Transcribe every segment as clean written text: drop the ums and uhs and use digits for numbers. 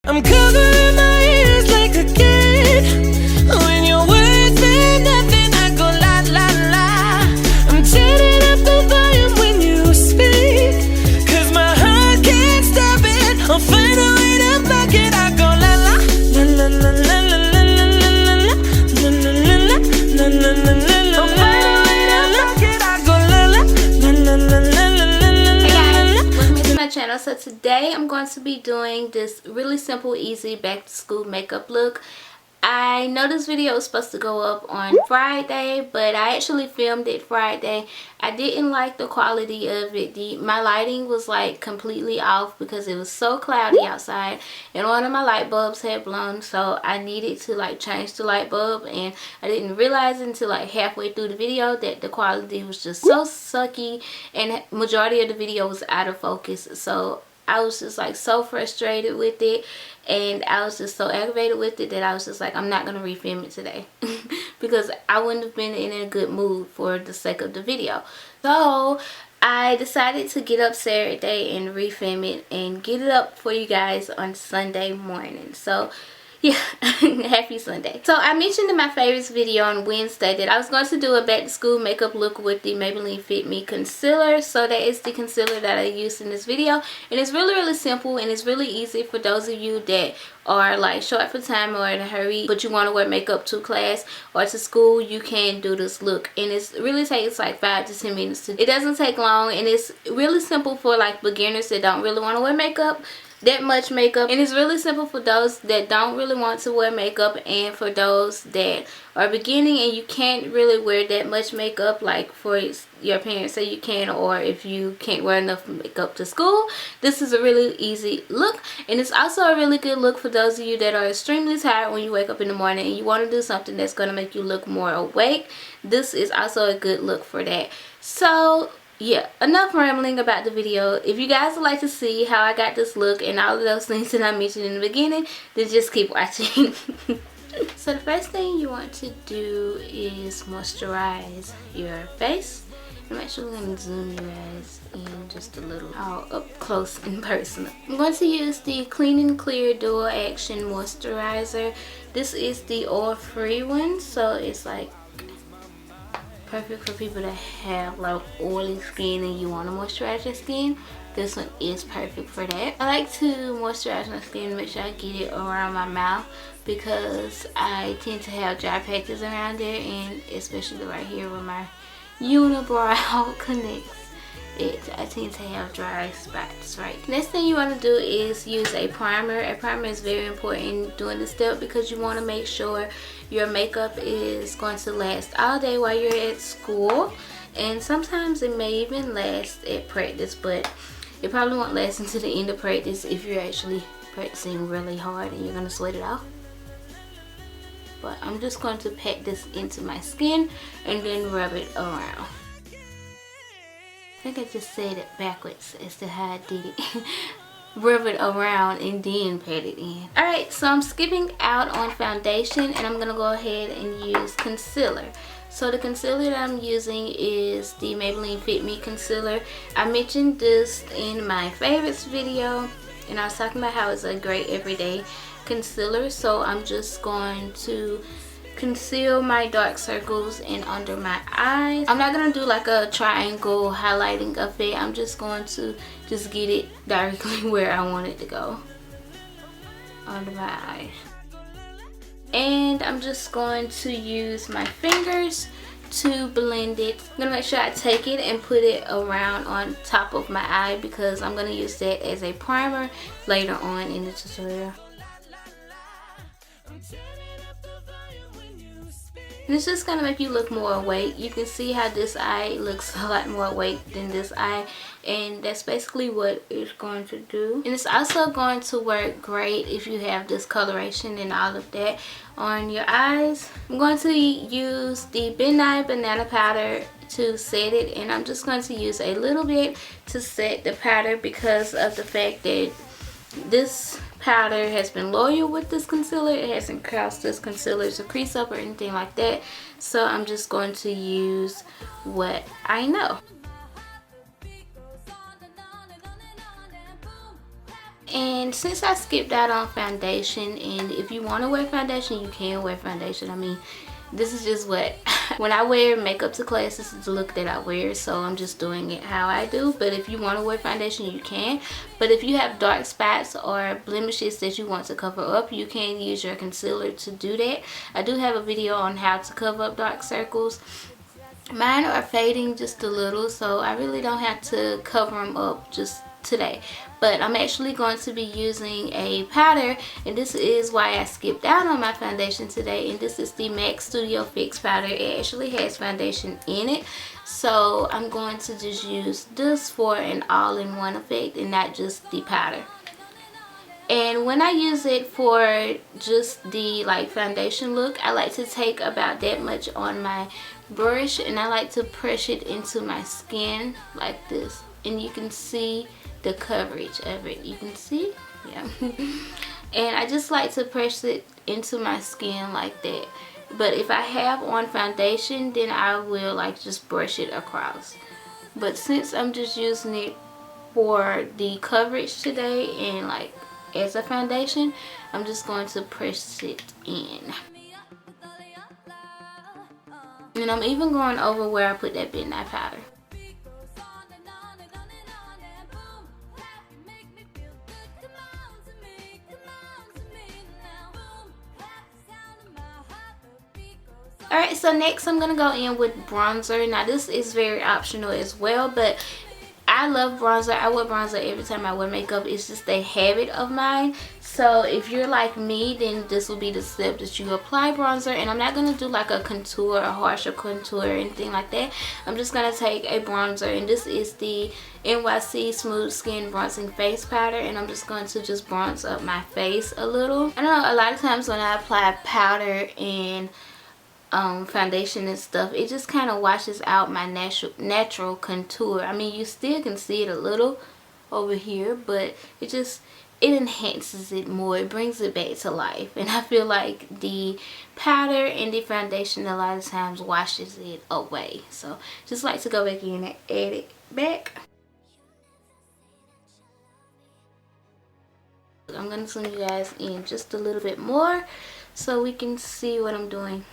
I'm covering my ears like a kid. When your words say nothing, I go la la la. I'm turning up the volume when you speak, 'cause my heart can't stop it. I'll find a way to block it. I go la la la la la la la la la la la la la la la la. I'll find a way to block it. I go la la la la la la la la. My channel. So today I'm going to be doing this really simple, easy back to school makeup look. I know this video was supposed to go up on Friday, but I actually filmed it Friday. I didn't like the quality of it. My lighting was like completely off because it was so cloudy outside and one of my light bulbs had blown, so I needed to like change the light bulb, and I didn't realize until like halfway through the video that the quality was just so sucky and majority of the video was out of focus. So I was just like so frustrated with it, and I was just so aggravated with it that I was just like, I'm not going to refilm it today because I wouldn't have been in a good mood for the sake of the video. So I decided to get up Saturday and refilm it and get it up for you guys on Sunday morning. So yeah, happy Sunday. So I mentioned in my favorites video on Wednesday that I was going to do a back to school makeup look with the Maybelline Fit Me concealer. So that is the concealer that I used in this video, and it's really simple and it's really easy for those of you that are like short for time or in a hurry but you want to wear makeup to class or to school. You can do this look, and it really takes like 5 to 10 minutes to. It doesn't take long, and it's really simple for like beginners that don't really want to wear makeup, that much makeup, and it's really simple for those that don't really want to wear makeup, and for those that are beginning and you can't really wear that much makeup, like for your parents say you can, or if you can't wear enough makeup to school. This is a really easy look, and it's also a really good look for those of you that are extremely tired when you wake up in the morning and you want to do something that's going to make you look more awake. This is also a good look for that. So yeah, enough rambling about the video. If you guys would like to see how I got this look and all of those things that I mentioned in the beginning, then just keep watching. So the first thing you want to do is moisturize your face. I'm actually going to zoom you guys in just a little, all up close and personal. I'm going to use the Clean and Clear Dual Action Moisturizer. This is the oil-free one, so it's like perfect for people that have like oily skin and you want to moisturize your skin. This one is perfect for that. I like to moisturize my skin to make sure I get it around my mouth because I tend to have dry patches around there, and especially right here where my unibrow connects. I tend to have dry spots, right? Next thing you want to do is use a primer. A primer is very important during this step because you want to make sure your makeup is going to last all day while you're at school, and sometimes it may even last at practice, but it probably won't last until the end of practice if you're actually practicing really hard and you're going to sweat it off. But I'm just going to pack this into my skin and then rub it around. I think I just said it backwards as to how I did it. Rub it around and then pat it in. Alright, so I'm skipping out on foundation and I'm going to go ahead and use concealer. So the concealer that I'm using is the Maybelline Fit Me concealer. I mentioned this in my favorites video, and I was talking about how it's a great everyday concealer. So I'm just going to conceal my dark circles and under my eyes. I'm not going to do like a triangle highlighting effect. I'm just going to just get it directly where I want it to go, under my eyes. And I'm just going to use my fingers to blend it. I'm going to make sure I take it and put it around on top of my eye because I'm going to use that as a primer later on in the tutorial. And it's just going to make you look more awake. You can see how this eye looks a lot more awake than this eye, and that's basically what it's going to do. And it's also going to work great if you have discoloration and all of that on your eyes. I'm going to use the Nye Banana Powder to set it, and I'm just going to use a little bit to set the powder because of the fact that this powder has been loyal with this concealer. It hasn't caused this concealer to crease up or anything like that. So I'm just going to use what I know. And since I skipped out on foundation, and if you want to wear foundation, you can wear foundation. I mean, this is just what when I wear makeup to class, this is the look that I wear, so I'm just doing it how I do. But if you want to wear foundation, you can. But if you have dark spots or blemishes that you want to cover up, you can use your concealer to do that. I do have a video on how to cover up dark circles. Mine are fading just a little, so I really don't have to cover them up just today. But I'm actually going to be using a powder, and this is why I skipped out on my foundation today. And this is the MAC Studio Fix powder. It actually has foundation in it, so I'm going to just use this for an all-in-one effect and not just the powder. And when I use it for just the like foundation look, I like to take about that much on my brush, and I like to press it into my skin like this, and you can see the coverage of it. You can see, yeah. And I just like to press it into my skin like that. But if I have on foundation, then I will like just brush it across. But since I'm just using it for the coverage today and like as a foundation, I'm just going to press it in. And I'm even going over where I put that midnight powder. Alright, so next I'm going to go in with bronzer. Now this is very optional as well, but I love bronzer. I wear bronzer every time I wear makeup. It's just a habit of mine. So if you're like me, then this will be the step that you apply bronzer. And I'm not going to do like a contour, a harsher contour or anything like that. I'm just going to take a bronzer, and this is the NYC Smooth Skin Bronzing Face Powder, and I'm just going to just bronze up my face a little. I know a lot of times when I apply powder and foundation and stuff, it just kind of washes out my natural contour. I mean, you still can see it a little over here, but it enhances it more. It brings it back to life, and I feel like the powder and the foundation a lot of times washes it away. So just like to go back in and add it back. I'm gonna zoom you guys in just a little bit more so we can see what I'm doing.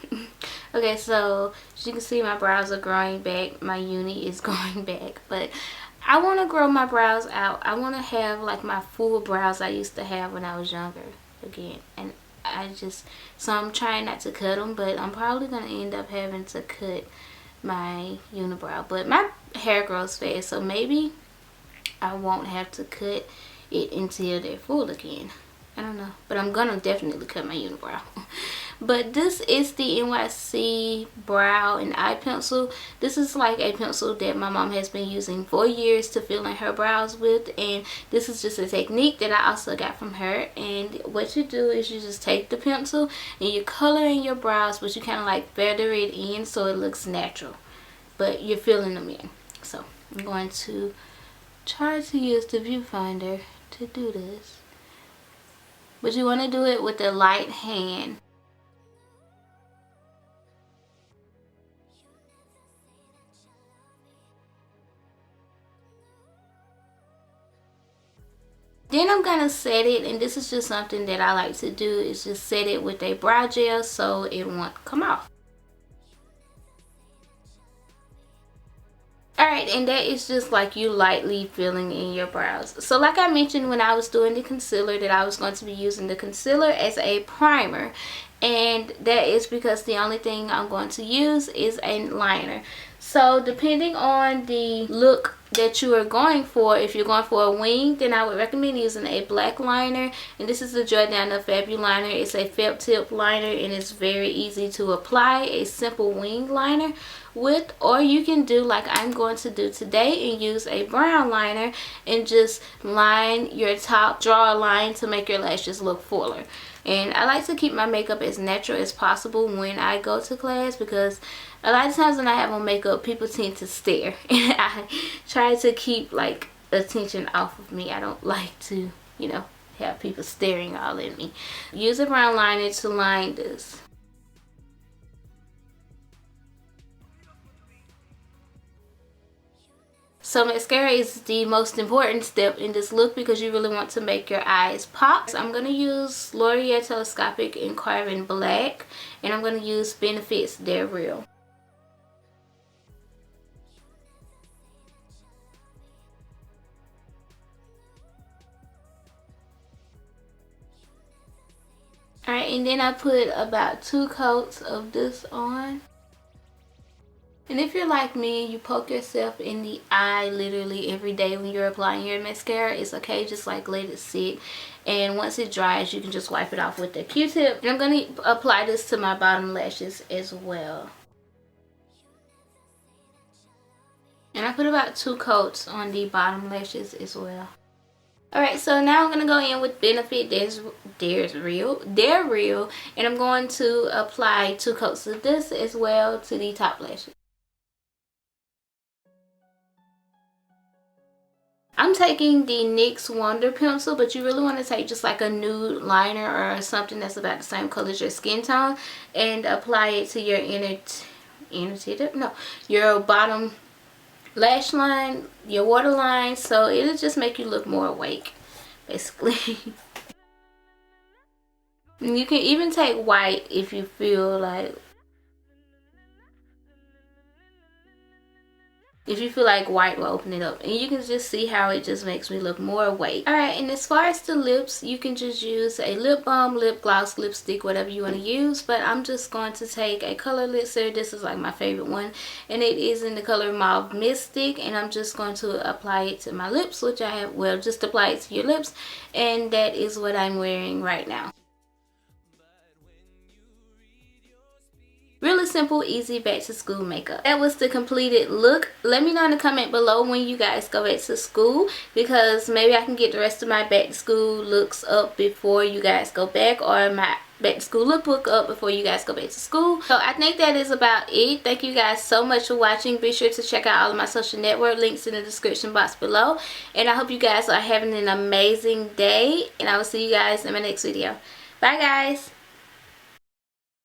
Okay, so as you can see, my brows are growing back, my uni is going back, but I want to grow my brows out. I want to have like my full brows I used to have when I was younger again, and so I'm trying not to cut them, but I'm probably going to end up having to cut my unibrow. But my hair grows fast, so maybe I won't have to cut it until they're full again. I don't know, but I'm gonna definitely cut my unibrow. But this is the NYC Brow and Eye Pencil. This is like a pencil that my mom has been using for years to fill in her brows with, and this is just a technique that I also got from her. And what you do is you just take the pencil and you color in your brows, but you kind of like feather it in so it looks natural, but you're filling them in. So I'm going to try to use the viewfinder to do this. But you want to do it with a light hand. Then I'm going to set it, and this is just something that I like to do, is just set it with a brow gel so it won't come off. Alright, and that is just like you lightly filling in your brows. So like I mentioned when I was doing the concealer, that I was going to be using the concealer as a primer. And that is because the only thing I'm going to use is a liner. So depending on the look that you are going for, if you're going for a wing, then I would recommend using a black liner. And this is the Jordana Fabu liner. It's a felt tip liner, and it's very easy to apply, a simple wing liner with. Or you can do like I'm going to do today and use a brown liner and just line your top, draw a line to make your lashes look fuller. And I like to keep my makeup as natural as possible when I go to class, because a lot of times when I have on makeup, people tend to stare, and I try to keep like attention off of me. I don't like to, you know, have people staring all at me. Use a brown liner to line this. So mascara is the most important step in this look because you really want to make your eyes pop. So I'm going to use L'Oreal Telescopic in Carbon Black, and I'm going to use Benefits They're Real. Alright, and then I put about 2 coats of this on. And if you're like me, you poke yourself in the eye literally every day when you're applying your mascara, it's okay, just like let it sit. And once it dries, you can just wipe it off with a Q-tip. And I'm going to apply this to my bottom lashes as well. And I put about 2 coats on the bottom lashes as well. Alright, so now I'm going to go in with Benefit They're Real. And I'm going to apply 2 coats of this as well to the top lashes. I'm taking the NYX Wonder Pencil, but you really want to take just like a nude liner or something that's about the same color as your skin tone and apply it to your your bottom lash line, your waterline, so it'll just make you look more awake, basically. And you can even take white if you feel like white will open it up, and you can just see how it just makes me look more awake. Alright, and as far as the lips, you can just use a lip balm, lip gloss, lipstick, whatever you want to use, but I'm just going to take a color Elixir. This is like my favorite one, and it is in the color Mauve Mystique, and I'm just going to apply it to my lips, which I have, well, just apply it to your lips, and that is what I'm wearing right now. Really simple, easy back to school makeup. That was the completed look. Let me know in the comment below when you guys go back to school, because maybe I can get the rest of my back to school looks up before you guys go back, or my back to school lookbook up before you guys go back to school. So I think that is about it. Thank you guys so much for watching. Be sure to check out all of my social network links in the description box below, and I hope you guys are having an amazing day, and I will see you guys in my next video. Bye guys.